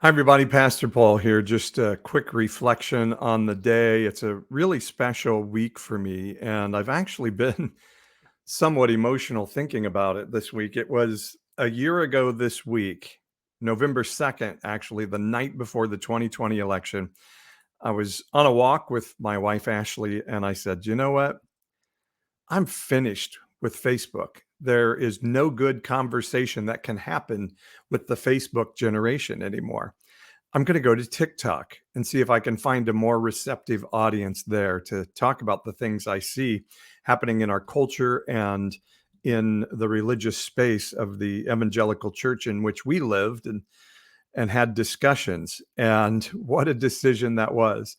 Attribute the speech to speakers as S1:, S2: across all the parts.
S1: Hi, everybody. Pastor Paul here. Just a quick reflection on the day. It's a really special week for me, and I've actually been somewhat emotional thinking about it this week. It was a year ago this week, November 2nd, actually, the night before the 2020 election. I was on a walk with my wife, Ashley, and I said, you know what? I'm finished with Facebook. There is no good conversation that can happen with the Facebook generation anymore. I'm going to go to TikTok and see if I can find a more receptive audience there to talk about the things I see happening in our culture and in the religious space of the evangelical church in which we lived and had discussions. And what a decision that was.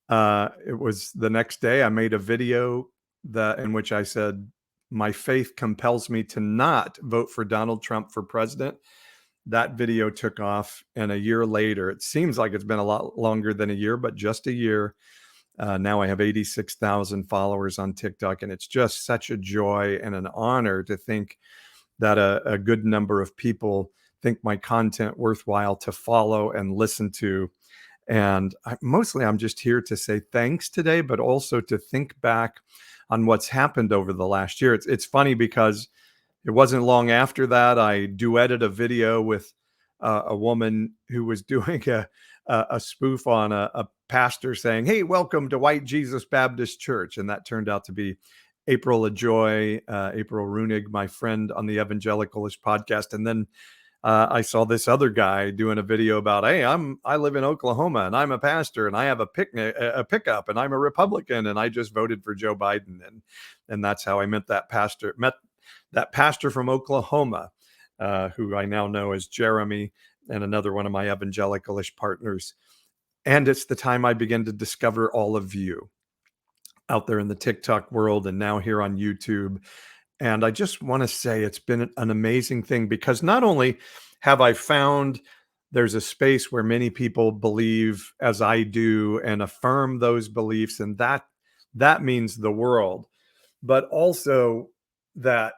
S1: It was the next day I made a video that in which I said, my faith compels me to not vote for Donald Trump for president. That video took off, and a year later, it seems like it's been a lot longer than a year, but just a year. Now I have 86,000 followers on TikTok, and it's just such a joy and an honor to think that a good number of people think my content worthwhile to follow and listen to. And mostly I'm just here to say thanks today, but also to think back on what's happened over the last year. It's funny because it wasn't long after that I duetted a video with a woman who was doing a spoof on a pastor saying, "Hey, welcome to White Jesus Baptist Church," and that turned out to be April LaJoy, April Runig, my friend on the Evangelicalish podcast. And then I saw this other guy doing a video about, "Hey, I live in Oklahoma and I'm a pastor and I have a pickup and I'm a Republican and I just voted for Joe Biden," and that's how I met that pastor from Oklahoma, who I now know as Jeremy, and another one of my evangelicalish partners. And it's the time I began to discover all of you out there in the TikTok world and now here on YouTube. And I just want to say it's been an amazing thing because not only have I found there's a space where many people believe as I do and affirm those beliefs, and that means the world, but also that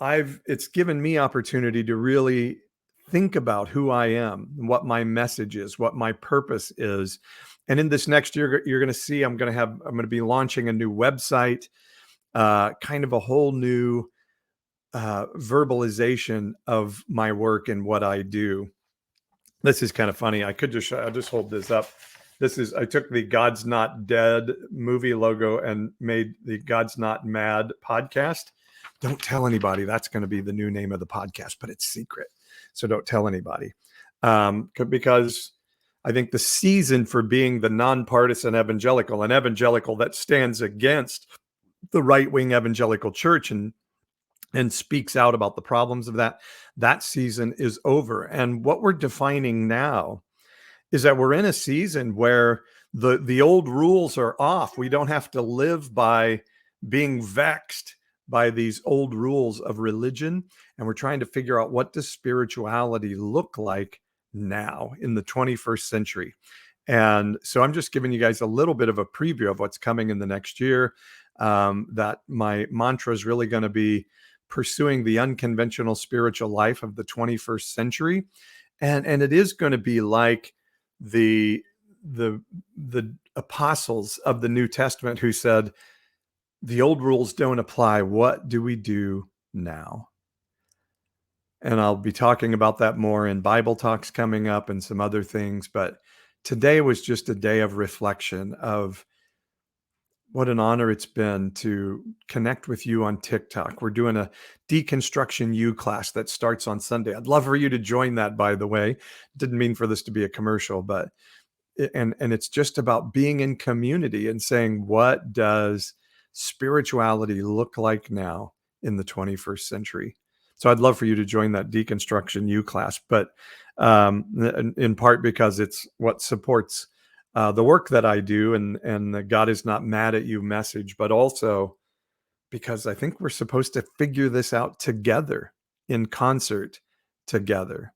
S1: it's given me opportunity to really think about who I am, what my message is, what my purpose is. And in this next year, you're going to see I'm going to be launching a new website, kind of a whole new verbalization of my work and what I do. This is kind of funny. I'll just hold this up. I took the God's Not Dead movie logo and made the God's Not Mad podcast. Don't tell anybody. That's going to be the new name of the podcast, but it's secret. So don't tell anybody. Because I think the season for being the nonpartisan evangelical, an evangelical that stands against the right-wing evangelical church and speaks out about the problems of that season is over. And what we're defining now is that we're in a season where the old rules are off. We don't have to live by being vexed by these old rules of religion. And we're trying to figure out, what does spirituality look like now in the 21st century? And so I'm just giving you guys a little bit of a preview of what's coming in the next year. That my mantra is really going to be pursuing the unconventional spiritual life of the 21st century. And it is going to be like the apostles of the New Testament who said, the old rules don't apply. What do we do now? And I'll be talking about that more in Bible talks coming up and some other things. But today was just a day of reflection of what an honor it's been to connect with you on TikTok. We're doing a Deconstruction U class that starts on Sunday. I'd love for you to join that, by the way. Didn't mean for this to be a commercial, but and it's just about being in community and saying, what does spirituality look like now in the 21st century? So I'd love for you to join that Deconstruction U class, but in part because it's what supports the work that I do and the God is not mad at you message, but also because I think we're supposed to figure this out together, in concert together.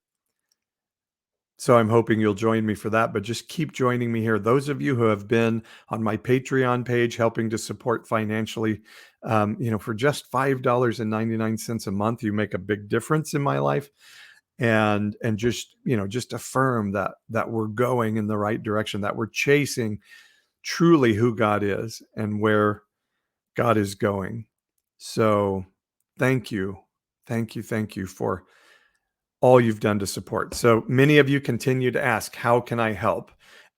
S1: So I'm hoping you'll join me for that, but just keep joining me here. Those of you who have been on my Patreon page helping to support financially, for just $5.99 a month, you make a big difference in my life. and just, just affirm that we're going in the right direction, that we're chasing truly who God is and where God is going. So thank you. Thank you. Thank you for all you've done to support. So many of you continue to ask, how can I help?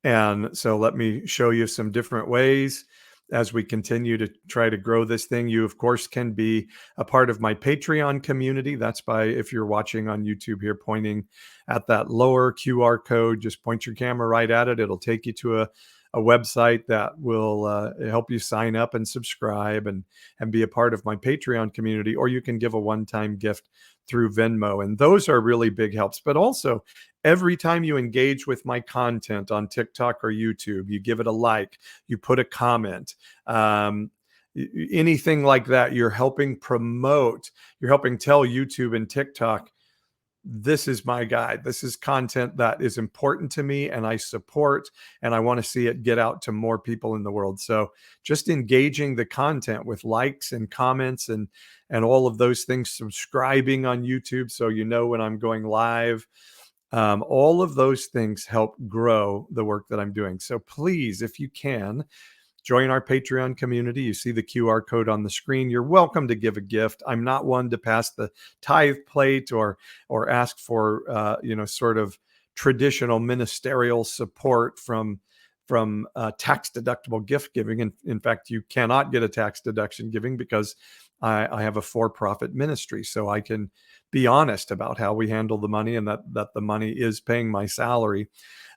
S1: And so let me show you some different ways as we continue to try to grow this thing. You, of course, can be a part of my Patreon community. That's by, if you're watching on YouTube here, pointing at that lower QR code, just point your camera right at it. It'll take you to a website that will help you sign up and subscribe and be a part of my Patreon community, or you can give a one-time gift through Venmo. And those are really big helps. But also, every time you engage with my content on TikTok or YouTube, you give it a like, you put a comment, anything like that, you're helping promote, you're helping tell YouTube and TikTok, this is my guide. This is content that is important to me and I support, and I want to see it get out to more people in the world. So just engaging the content with likes and comments and all of those things, subscribing on YouTube so you know when I'm going live. All of those things help grow the work that I'm doing. So please, if you can, join our Patreon community. You see the QR code on the screen. You're welcome to give a gift. I'm not one to pass the tithe plate or ask for sort of traditional ministerial support from tax deductible gift giving. And in fact, you cannot get a tax deduction giving because I have a for-profit ministry, so I can be honest about how we handle the money and that the money is paying my salary.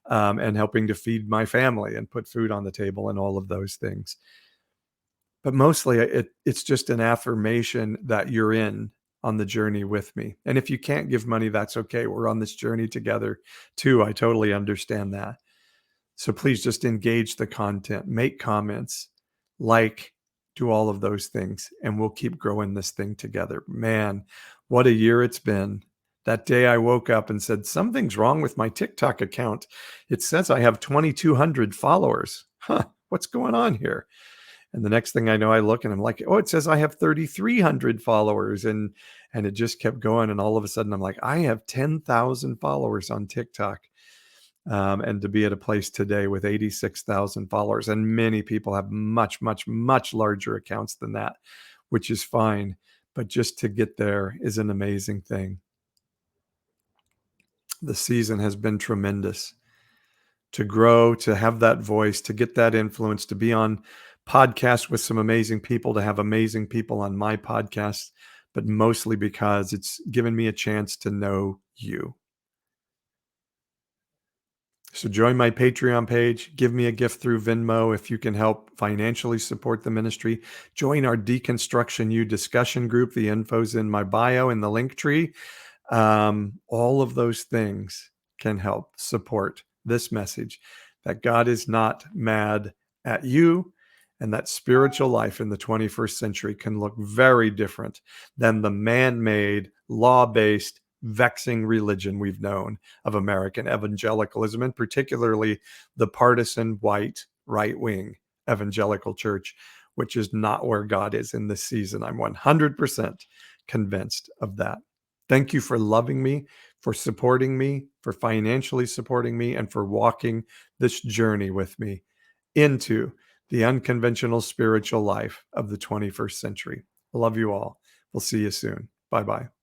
S1: And helping to feed my family and put food on the table and all of those things. But mostly it's just an affirmation that you're in on the journey with me. And if you can't give money, that's okay. We're on this journey together too. I totally understand that. So please just engage the content, make comments, like, do all of those things, and we'll keep growing this thing together. Man, what a year it's been. That day I woke up and said, something's wrong with my TikTok account. It says I have 2,200 followers. What's going on here? And the next thing I know, I look and I'm like, oh, it says I have 3,300 followers. And it just kept going. And all of a sudden I'm like, I have 10,000 followers on TikTok. And to be at a place today with 86,000 followers, and many people have much, much, much larger accounts than that, which is fine. But just to get there is an amazing thing. The season has been tremendous to grow, to have that voice, to get that influence, to be on podcasts with some amazing people, to have amazing people on my podcast, but mostly because it's given me a chance to know you. So join my Patreon page, give me a gift through Venmo if you can help financially support the ministry. Join our Deconstruction U discussion group. The info's in my bio in the link tree. All of those things can help support this message that God is not mad at you, and that spiritual life in the 21st century can look very different than the man-made, law-based, vexing religion we've known of American evangelicalism, and particularly the partisan white right-wing evangelical church, which is not where God is in this season. I'm 100% convinced of that. Thank you for loving me, for supporting me, for financially supporting me, and for walking this journey with me into the unconventional spiritual life of the 21st century. I love you all. We'll see you soon. Bye-bye.